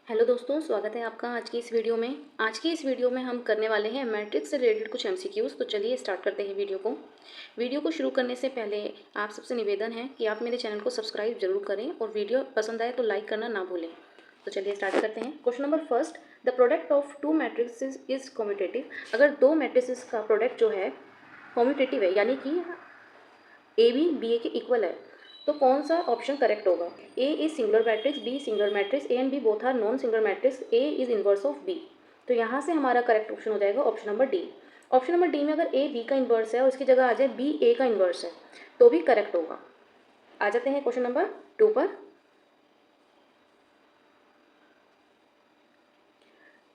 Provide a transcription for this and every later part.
Hello दोस्तों, स्वागत है आपका आज की इस वीडियो में। आज की इस वीडियो में हम करने वाले हैं मैट्रिक्स से रिलेटेड कुछ एमसीक्यूज़। तो चलिए स्टार्ट करते हैं वीडियो को शुरू करने से पहले आप सबसे निवेदन है कि आप मेरे चैनल को सब्सक्राइब जरूर करें और वीडियो पसंद आए तो लाइक करना ना भूलें। तो चलिए स्टार्ट करते हैं। Question number first, the product of two matrices is commutative. अगर दो मैट्रिसेस का प्रोडक्ट जो है कम्यूटेटिव है, यानी कि ए बी ए के इक्वल है, तो कौन सा ऑप्शन करेक्ट होगा? A is singular matrix, B singular matrix, A and B both are non singular matrix, A is inverse of B. तो यहाँ से हमारा करेक्ट ऑप्शन हो जाएगा option number D. Option number D में अगर ए बी का इन्वर्स है और इसकी जगह आ जाए बी ए का इन्वर्स है तो भी करेक्ट होगा। आ जाते हैं क्वेश्चन नंबर 2 पर।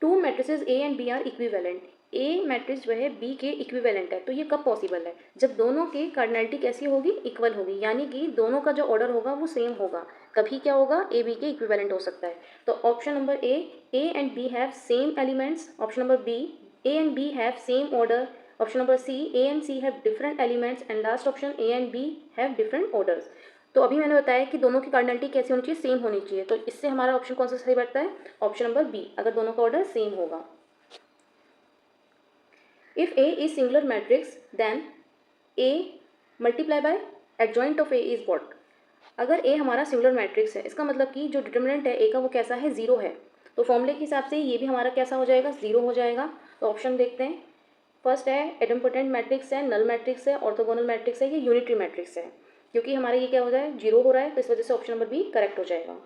Two matrices A and B are equivalent. A matrix जो है बी के इक्विवेलेंट है, तो ये कब पॉसिबल है? जब दोनों की कार्डिनैलिटी कैसी होगी? इक्वल होगी, यानी कि दोनों का जो ऑर्डर होगा वो सेम होगा, तभी क्या होगा? ए बी के इक्विवेलेंट हो सकता है। तो option number A and B have same elements. Option number B A and B have same order. Option number C A and C have different elements. And last option A and B have different orders. तो अभी मैंने बताया कि दोनों की cardinality कैसी होनी चाहिए? सेम होनी चाहिए। तो इससे हमारा ऑप्शन कौन सा सही बैठता है? ऑप्शन नंबर बी, अगर दोनों का ऑर्डर सेम होगा। If A is singular matrix then A multiply by adjoint of A is what. अगर ए हमारा सिंगुलर मैट्रिक्स है, इसका मतलब कि जो डिटर्मिनेंट है ए का वो कैसा है? जीरो है। तो फॉर्मूले के हिसाब से ये भी हमारा कैसा हो जाएगा? जीरो हो जाएगा। तो ऑप्शन देखते हैं। फर्स्ट है एडम्पोटेंट मैट्रिक्स है, नल मैट्रिक्स है, ऑर्थोगोनल मैट्रिक्स है, ये यूनिटरी मैट्रिक्स है। क्योंकि हमारा ये क्या हो जाए? जीरो हो रहा है, तो इस वजह से ऑप्शन नंबर बी करेक्ट हो जाएगा।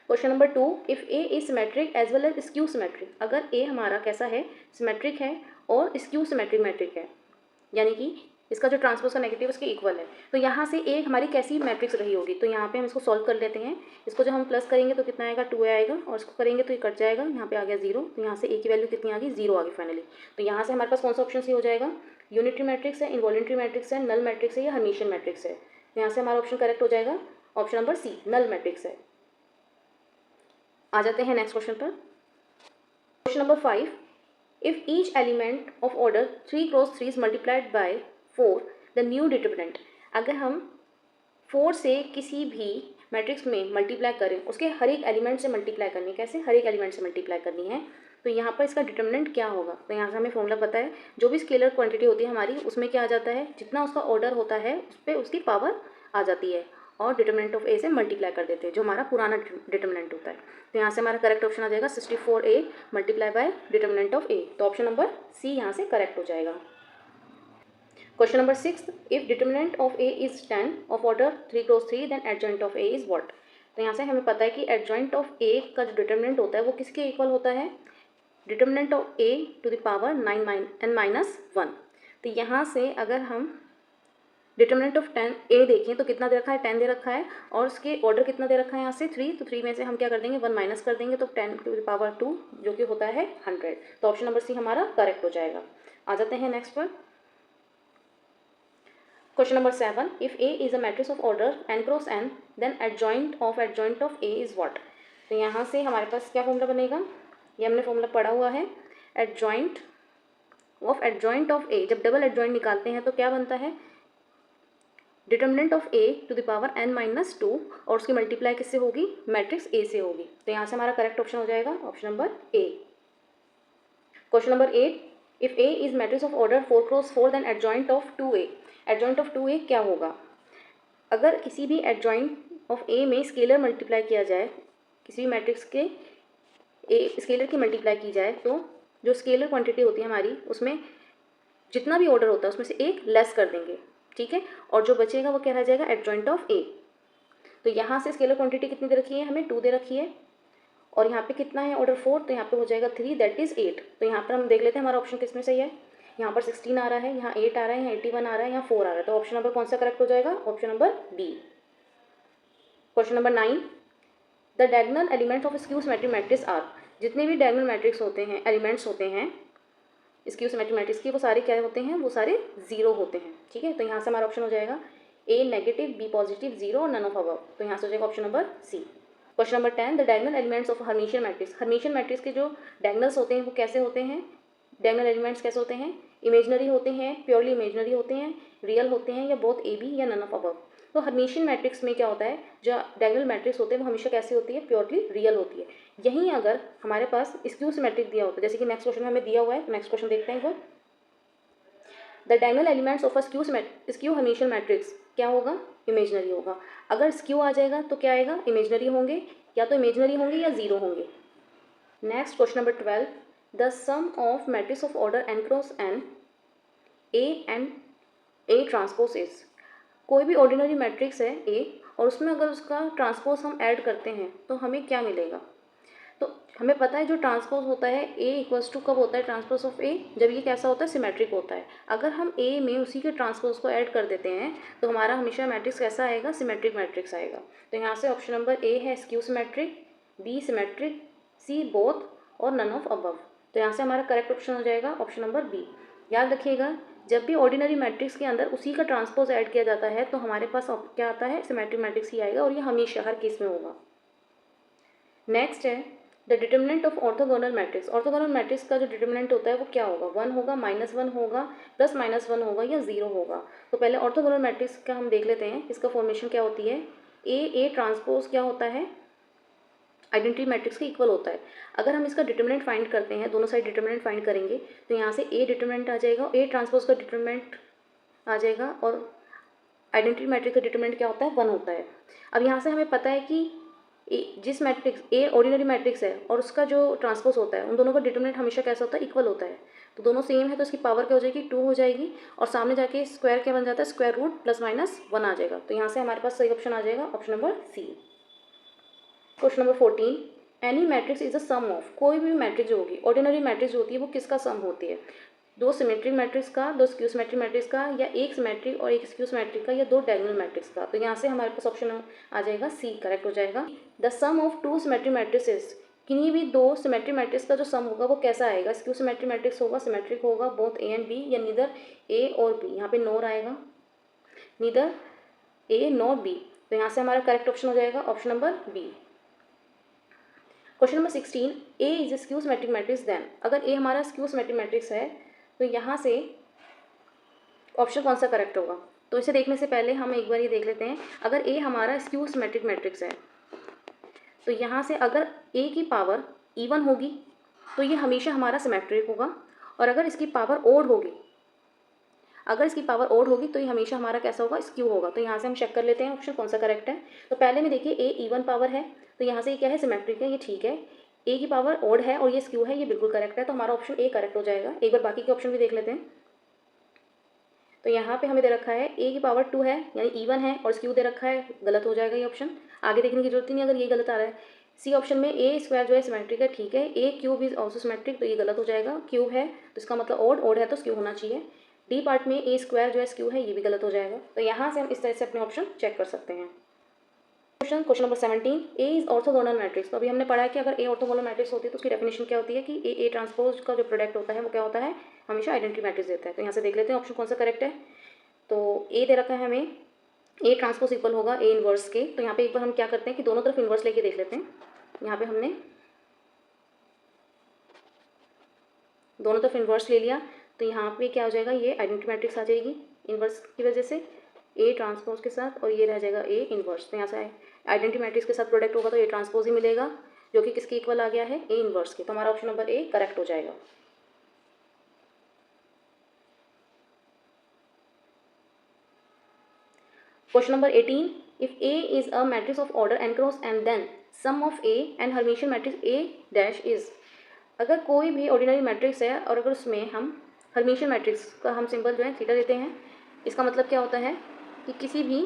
Question number 2, if A is symmetric as well as skew symmetric. अगर ए हमारा कैसा है? सिमेट्रिक है और स्क्यू सिमेट्रिक मैट्रिक है, यानी कि इसका जो ट्रांसपोज का नेगेटिव उसके इक्वल है, तो यहाँ से ए हमारी कैसी मैट्रिक्स रही होगी? तो यहाँ पे हम इसको सॉल्व कर लेते हैं। इसको जब हम प्लस करेंगे तो कितना आएगा? 2 आएगा, और इसको करेंगे तो ये कट जाएगा, यहाँ पे आ गया 0। तो यहाँ से ए की वैल्यू कितनी आ गई? 0 आ गई फाइनली। तो यहाँ से हमारे पास कौन सा ऑप्शन सी हो जाएगा? यूनिटरी मैट्रिक्स है, इनवॉलेंट्री मैट्रिक्स है, नल मैट्रिक्स है या हर्मिशियन मैट्रिक्स है। तो यहाँ से हमारा ऑप्शन करेक्ट हो जाएगा option number C, null matrix है। आ जाते हैं नेक्स्ट क्वेश्चन पर। Question number 5, if each element of order 3 cross 3 is multiplied by 4 the new determinant. अगर हम 4 से किसी भी मैट्रिक्स में मल्टीप्लाई करें, उसके हर एक एलिमेंट से मल्टीप्लाई करनी है। कैसे? हर एक एलिमेंट से मल्टीप्लाई करनी है। तो यहाँ पर इसका डिटर्मिनेंट क्या होगा? तो यहाँ से हमें फॉर्मूला पता है, जो भी स्केलर क्वांटिटी होती है हमारी, उसमें क्या आ जाता है? जितना उसका ऑर्डर होता है उस पर उसकी पावर आ जाती है, और डिटर्मिनेंट ऑफ ए से मल्टीप्लाई कर देते हैं, जो हमारा पुराना डिटर्मिनेंट होता है। तो यहाँ से हमारा करेक्ट ऑप्शन आ जाएगा 64a multiply by determinant of A. तो ऑप्शन नंबर सी यहाँ से करेक्ट हो जाएगा। Question number 6, if determinant of A is 10 of order 3 cross 3 then adjoint of A is what. तो यहाँ से हमें पता है कि एडजॉइंट ऑफ ए का जो डिटर्मिनेंट होता है वो किसके इक्वल होता है? Determinant of A to the power 9n-1। तो यहाँ से अगर हम डिटर्मिनेंट ऑफ 10 ए देखें तो कितना दे रखा है? 10 दे रखा है, और उसके ऑर्डर कितना दे रखा है? यहाँ से 3। तो 3 में से हम क्या कर देंगे? 1 माइनस कर देंगे, तो 10 टू द पावर 2 जो कि होता है 100। तो ऑप्शन नंबर सी हमारा करेक्ट हो जाएगा। आ जाते हैं नेक्स्ट पर। Question number 7, if A is a matrix of order n cross n then adjoint of A is what. तो यहाँ से हमारे पास क्या फॉर्मूला बनेगा? ये हमने फॉर्मूला पढ़ा हुआ है, एडजॉइंट ऑफ ए। जब डबल एडजॉइंट निकालते हैं तो क्या बनता है? Determinant of A to the power n-2, और उसकी मल्टीप्लाई किससे होगी? मैट्रिक्स ए से होगी। तो यहाँ से हमारा करेक्ट ऑप्शन हो जाएगा option number A. Question number 8, if A is matrix of order 4 cross 4 then adjoint of 2a। Adjoint of 2a क्या होगा? अगर किसी भी एडजॉइंट ऑफ ए में स्केलर मल्टीप्लाई किया जाए, किसी भी मैट्रिक्स के ए स्केलर की मल्टीप्लाई की जाए, तो जो स्केलर क्वांटिटी होती है हमारी, उसमें जितना भी ऑर्डर होता है उसमें से एक लेस कर देंगे, ठीक है, और जो बचेगा वो क्या रह जाएगा? Adjoint of A. तो यहाँ से स्केलर क्वांटिटी कितनी दे रखी है? हमें 2 दे रखी है, और यहाँ पे कितना है? ऑर्डर 4। तो यहाँ पे हो जाएगा 3, दैट इज 8। तो यहाँ पर हम देख लेते हैं हमारा ऑप्शन किस में सही है। यहाँ पर 16 आ रहा है, यहाँ 8 आ रहा है, यहाँ 81 आ रहा है, यहाँ 4 आ रहा है। तो ऑप्शन नंबर कौन सा करेक्ट हो जाएगा? Option number B. Question number 9, the diagonal elements of skew symmetric matrix are. जितने भी डायगोनल मैट्रिक्स होते हैं, एलिमेंट्स होते हैं स्क्यू सिमेट्रिक मैट्रिक्स की, वो सारे क्या होते हैं? वो सारे 0 होते हैं, ठीक है। तो यहाँ से हमारा ऑप्शन हो जाएगा ए नेगेटिव, बी पॉजिटिव, 0 और नन ऑफ अबव। तो यहाँ से हो जाएगा option number C. Question number 10, the diagonal elements of Hermitian matrix. Hermitian matrix के जो डायगोनल्स होते हैं वो कैसे होते हैं? डायगोनल एलिमेंट्स कैसे होते हैं? इमेजनरी होते हैं, प्योरली इमेजनरी होते हैं, रियल होते हैं, या बोथ ए बी या नन ऑफ अबव। तो हर्मिशियन मैट्रिक्स में क्या होता है, जो डायगोनल मैट्रिक्स होते हैं वो हमेशा कैसी होती है, प्योरली रियल होती है। यहीं अगर हमारे पास स्क्यू सिमेट्रिक दिया होता है, जैसे कि नेक्स्ट क्वेश्चन में हमें दिया हुआ है, नेक्स्ट क्वेश्चन देखते हैं एक बार। The diagonal elements of a skew Hermitian matrix क्या होगा, इमेजनरी होगा। अगर स्क्यू आ जाएगा तो क्या आएगा, इमेजनरी होंगे, या तो इमेजनरी होंगे या जीरो होंगे। Next question number 12, the sum of matrix of order n cross n A and A transpose is. कोई भी ऑर्डिनरी मैट्रिक्स है ए, और उसमें अगर उसका ट्रांसपोज हम ऐड करते हैं तो हमें क्या मिलेगा। तो हमें पता है जो ट्रांसपोज होता है ए इक्वल्स टू कब होता है ट्रांसपोज ऑफ ए, जब ये कैसा होता है, सिमेट्रिक होता है। अगर हम ए में उसी के ट्रांसपोज को ऐड कर देते हैं तो हमारा हमेशा मैट्रिक्स कैसा आएगा, सिमेट्रिक मैट्रिक्स आएगा। तो यहाँ से ऑप्शन नंबर ए है skew symmetric, B symmetric, C both और नन ऑफ अबव। तो यहाँ से हमारा करेक्ट ऑप्शन हो जाएगा ऑप्शन नंबर बी। याद रखिएगा, जब भी ऑर्डिनरी मैट्रिक्स के अंदर उसी का ट्रांसपोज ऐड किया जाता है तो हमारे पास क्या आता है, सिमेट्रिक मैट्रिक्स ही आएगा, और ये हमेशा हर केस में होगा। नेक्स्ट है the determinant of orthogonal matrix. Orthogonal matrix का जो डिटर्मिनेंट होता है वो क्या होगा, 1 होगा, -1 होगा, +-1 होगा, या 0 होगा। तो पहले ऑर्थोगोनल मैट्रिक्स का हम देख लेते हैं, इसका फॉर्मेशन क्या होती है। ए ट्रांसपोज क्या होता है, आइडेंटिटी मैट्रिक्स के इक्वल होता है। अगर हम इसका डिटर्मिनेंट फाइंड करते हैं, दोनों साइड डिटर्मिनेंट फाइंड करेंगे तो यहाँ से ए डिटर्मिनेंट आ जाएगा, ए ट्रांसपोज का डिटर्मिनेंट आ जाएगा, और आइडेंटिटी मैट्रिक्स का डिटर्मिनेंट क्या होता है, 1 होता है। अब यहाँ से हमें पता है कि जिस मैट्रिक्स ए ऑर्डिनरी मैट्रिक्स है और उसका जो ट्रांसपोज होता है, उन दोनों का डिटर्मिनेंट हमेशा कैसा होता है, इक्वल होता है। तो दोनों सेम है तो इसकी पावर क्या हो जाएगी, 2 हो जाएगी, और सामने जाके स्क्वायर क्या बन जाता है, स्क्वायर रूट +-1 आ जाएगा। तो यहाँ से हमारे पास सही ऑप्शन आ जाएगा option number C. Question number 14, any matrix is a sum of. कोई भी मैट्रिक्स जो होगी, ऑर्डिनरी मैट्रिक्स जो होती है वो किसका सम होती है, दो सिमेट्रिक मैट्रिक्स का, दो स्क्यू सिमेट्रिक मैट्रिक्स का, या एक सिमेट्रिक और एक स्क्यू सिमेट्रिक का, या दो डायगोनल मैट्रिक्स का। तो यहाँ से हमारे पास ऑप्शन आ जाएगा सी, करेक्ट हो जाएगा। The sum of two symmetric matrices, किन्हीं भी दो सिमेट्रिक मैट्रिक्स का जो सम होगा वो कैसा आएगा, स्क्यू सिमेट्रिक मैट्रिक्स होगा, सिमेट्रिक होगा, बोथ ए एंड बी, या नीदर ए और बी। यहाँ पे नोर आएगा, नीदर ए नॉट बी। तो यहाँ से हमारा करेक्ट ऑप्शन हो जाएगा option number B. Question number 16, A is skew symmetric matrix then. अगर ए हमारा स्क्यू सिमेट्रिक मैट्रिक्स है तो यहाँ से ऑप्शन कौन सा करेक्ट होगा। तो इसे देखने से पहले हम एक बार ये देख लेते हैं, अगर ए हमारा स्क्यू सिमेट्रिक मैट्रिक्स है तो यहाँ से अगर ए की पावर इवन होगी तो ये हमेशा हमारा सिमेट्रिक होगा, और अगर इसकी पावर ओड होगी, अगर इसकी पावर ओड होगी तो ये हमेशा हमारा कैसा होगा, स्क्यू होगा। तो यहाँ से हम चेक कर लेते हैं ऑप्शन कौन सा करेक्ट है। तो पहले में देखिए ए इवन पावर है तो यहाँ से ये क्या है, सिमेट्रिक है, ये ठीक है। ए की पावर ओड है और ये स्क्यू है, ये बिल्कुल करेक्ट है, तो हमारा ऑप्शन ए करेक्ट हो जाएगा। एक बार बाकी के ऑप्शन भी देख लेते हैं। तो यहाँ पे हमें दे रखा है ए की पावर 2 है यानी इवन है, और स्क्यू दे रखा है, गलत हो जाएगा ये ऑप्शन, आगे देखने की जरूरत ही नहीं अगर ये गलत आ रहा है। सी ऑप्शन में ए स्क्वायर जो है सिमेट्रिक है, ठीक है। ए क्यूब इज ऑल्सो सिमेट्रिक, तो ये गलत हो जाएगा, क्यूब है तो इसका मतलब ओड है तो स्क्यू होना चाहिए। डी पार्ट में ए स्क्वायर जो है स्क्यू है, ये भी गलत हो जाएगा। तो यहाँ से हम इस तरह से अपने ऑप्शन चेक कर सकते हैं। Question number 17, A is orthogonal matrix. तो अभी हमने पढ़ा है कि अगर ए ऑर्थोगोनल मैट्रिक्स होती है तो उसकी डेफिनेशन क्या होती है कि ए ट्रांसपोज का जो प्रोडक्ट होता है वो क्या होता है, हमेशा आइडेंटिटी मैट्रिक्स देता है। तो यहाँ से देख लेते हैं ऑप्शन कौन सा करेक्ट है। तो ए दे रखा है हमें, ए ट्रांसपोज इक्वल होगा ए इनवर्स के। तो यहाँ पे एक बार हम क्या करते हैं कि दोनों तरफ इनवर्स लेके देख लेते हैं। यहाँ पे हमने दोनों तरफ इन्वर्स ले लिया तो यहाँ पे क्या हो जाएगा, ये आइडेंटिटी मैट्रिक्स आ जाएगी इन्वर्स की वजह से ए ट्रांसपोज के साथ, और ये रह जाएगा ए इन्वर्स। तो यहाँ से आइडेंटिटी मैट्रिक्स के साथ प्रोडक्ट होगा तो ए ट्रांसपोज ही मिलेगा, जो कि किसके इक्वल आ गया है, ए इन्वर्स के। तो हमारा ऑप्शन नंबर ए करेक्ट हो जाएगा। Question number 18, if A is a matrix of order n cross n then sum of A and Hermitian matrix A dash is. अगर कोई भी ऑर्डिनरी मैट्रिक्स है और अगर उसमें हम हर्मिशियन मैट्रिक्स का हम सिंबल जो है थीटा लेते हैं, इसका मतलब क्या होता है कि किसी भी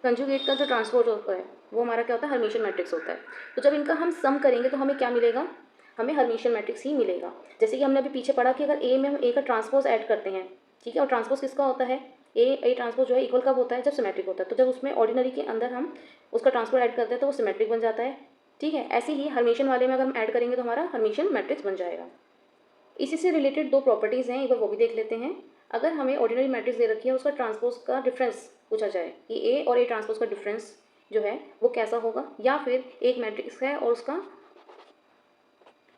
कंजुगेट का जो ट्रांसपोज होता है वो हमारा क्या होता है, हर्मिशियन मैट्रिक्स होता है। तो जब इनका हम सम करेंगे तो हमें क्या मिलेगा, हमें हर्मिशियन मैट्रिक्स ही मिलेगा। जैसे कि हमने अभी पीछे पढ़ा कि अगर ए में हम ए का ट्रांसपोज ऐड करते हैं, ठीक है, और ट्रांसपोज किसका होता है, ए ट्रांसपोज जो है इक्वल कब होता है, जब सिमेट्रिक होता है। तो जब उसमें ऑर्डिनरी के अंदर हम उसका ट्रांसपोज ऐड करते हैं तो वो सिमेट्रिक बन जाता है, ठीक है। ऐसे ही हर्मिशियन वाले में अगर हम ऐड करेंगे तो हमारा हर्मिशियन मैट्रिक्स बन जाएगा। इसी से रिलेटेड दो प्रॉपर्टीज़ हैं, एक बार वो भी देख लेते हैं। अगर हमें ऑर्डिनरी मैट्रिक्स दे रखी है, उसका ट्रांसपोज का डिफरेंस पूछा जाए कि ए और ए ट्रांसपोज का डिफरेंस जो है वो कैसा होगा, या फिर एक मैट्रिक्स है और उसका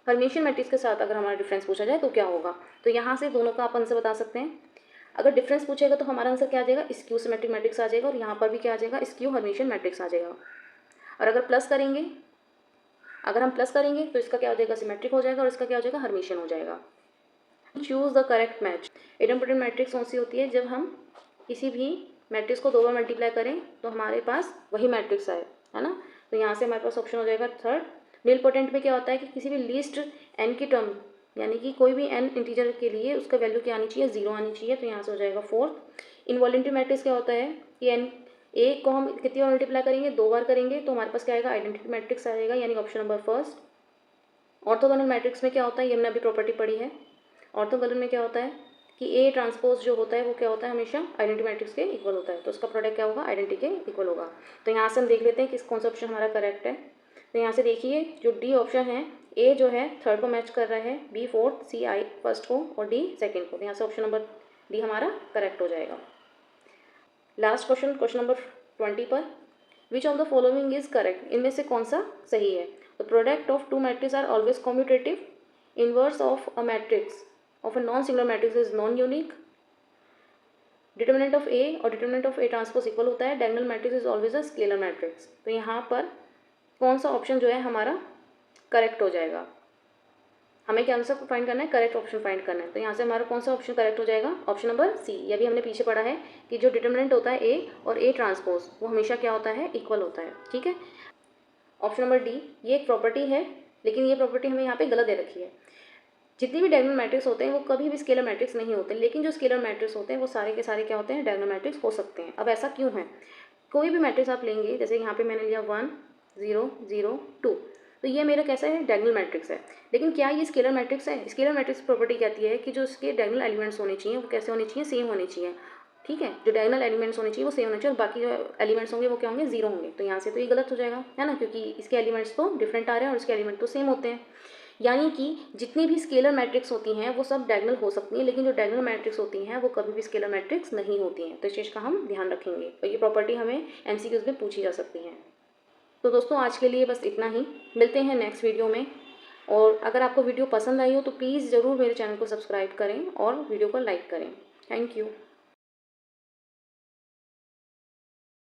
हर्मिशियन मैट्रिक्स के साथ अगर हमारा डिफरेंस पूछा जाए तो क्या होगा। तो यहाँ से दोनों का अपन से बता सकते हैं। अगर डिफरेंस पूछेगा तो हमारा आंसर क्या आ जाएगा, स्क्यू सिमेट्रिक मैट्रिक्स आ जाएगा, और यहाँ पर भी क्या आ जाएगा, स्क्यू हर्मिशियन मैट्रिक्स आ जाएगा। और अगर हम प्लस करेंगे तो इसका क्या हो जाएगा, सिमेट्रिक हो जाएगा, और इसका क्या हो जाएगा, हर्मिशियन हो जाएगा। Choose the correct match. Idempotent matrix कौन सी होती है, जब हम किसी भी मैट्रिक्स को 2 बार मल्टीप्लाई करें तो हमारे पास वही मैट्रिक्स आए, है ना। तो यहाँ से हमारे पास ऑप्शन हो जाएगा थर्ड। निलपोटेंट में क्या होता है कि किसी भी लीस्ट एन की टर्म, यानी कि कोई भी एन इंटीजर के लिए उसका वैल्यू क्या आनी चाहिए, 0 आनी चाहिए, तो यहाँ से हो जाएगा फोर्थ। इनवॉलेंट्री मैट्रिक्स क्या होता है कि एन ए को हम कितनी बार मल्टीप्लाई करेंगे, 2 बार करेंगे, तो हमारे पास क्या आएगा, आइडेंटिटी मैट्रिक्स आएगा, यानी option number first. Orthogonal matrix में क्या होता है, ये हमने अभी प्रॉपर्टी पढ़ी है। ऑर्थोगोनल में क्या होता है कि ए ट्रांसपोज जो होता है वो क्या होता है, हमेशा आइडेंटिटी मैट्रिक्स के इक्वल होता है, तो उसका प्रोडक्ट क्या होगा, आइडेंटिटी के इक्वल होगा। तो यहाँ से हम देख लेते हैं कि कौन सा ऑप्शन हमारा करेक्ट है। तो यहाँ से देखिए जो डी ऑप्शन है, ए जो है थर्ड को मैच कर रहा है, B fourth, C I first को, और डी सेकेंड को। तो यहाँ से ऑप्शन नंबर डी हमारा करेक्ट हो जाएगा। लास्ट क्वेश्चन, क्वेश्चन नंबर 20 पर, which of the following is correct, इनमें से कौन सा सही है। The product of two matrix are always commutative, inverse of a matrix of a non-singular matrix is non-unique, determinant of A और determinant of A transpose equal होता है, diagonal matrix is always a scalar matrix. तो यहाँ पर कौन सा option जो है हमारा करेक्ट हो जाएगा, हमें क्या आंसर फाइंड करना है, करेक्ट ऑप्शन फाइंड करना है। तो यहाँ से हमारा कौन सा ऑप्शन करेक्ट हो जाएगा, ऑप्शन नंबर सी। ये भी हमने पीछे पढ़ा है कि जो डिटर्मिनेंट होता है ए और ए ट्रांसपोज वो हमेशा क्या होता है, इक्वल होता है, ठीक है। ऑप्शन नंबर डी, ये एक प्रॉपर्टी है, लेकिन ये प्रॉपर्टी हमें यहाँ पे गलत दे रखी है। जितनी भी डायगोनल मैट्रिक्स होते हैं वो कभी भी स्केलर मैट्रिक्स नहीं होते, लेकिन जो स्केलर मैट्रिक्स होते हैं वो सारे के सारे क्या होते हैं, डायगोनल मैट्रिक्स हो सकते हैं। अब ऐसा क्यों है, कोई भी मैट्रिक्स आप लेंगे, जैसे यहाँ पे मैंने लिया 1 0 0 2, तो ये मेरा कैसा है, डायगोनल मैट्रिक्स है। लेकिन क्या ये स्केलर मैट्रिक्स है, स्केलर मैट्रिक्स प्रॉपर्टी कहती है कि जो इसके डायगोनल एलिमेंट्स होने चाहिए वो कैसे होने चाहिए, सेम होने चाहिए, ठीक है। जो डायगोनल एलिमेंट्स होने चाहिए वो सेम होने चाहिए, और बाकी जो एलिमेंट्स होंगे वो क्या होंगे, 0 होंगे। तो यहाँ से तो ये गलत हो जाएगा, है ना, क्योंकि इसके एलिमेंट्स तो डिफरेंट आ रहे हैं और इसके एलिमेंट तो सेम होते हैं। यानी कि जितनी भी स्केलर मैट्रिक्स होती हैं वो सब डायगोनल हो सकती हैं, लेकिन जो डायगोनल मैट्रिक्स होती हैं वो कभी भी स्केलर मैट्रिक्स नहीं होती हैं। तो इस चीज़ का हम ध्यान रखेंगे, और ये प्रॉपर्टी हमें एमसीक्यूज में पूछी जा सकती हैं। तो दोस्तों आज के लिए बस इतना ही, मिलते हैं नेक्स्ट वीडियो में। और अगर आपको वीडियो पसंद आई हो तो प्लीज़ ज़रूर मेरे चैनल को सब्सक्राइब करें और वीडियो को लाइक करें। Thank you.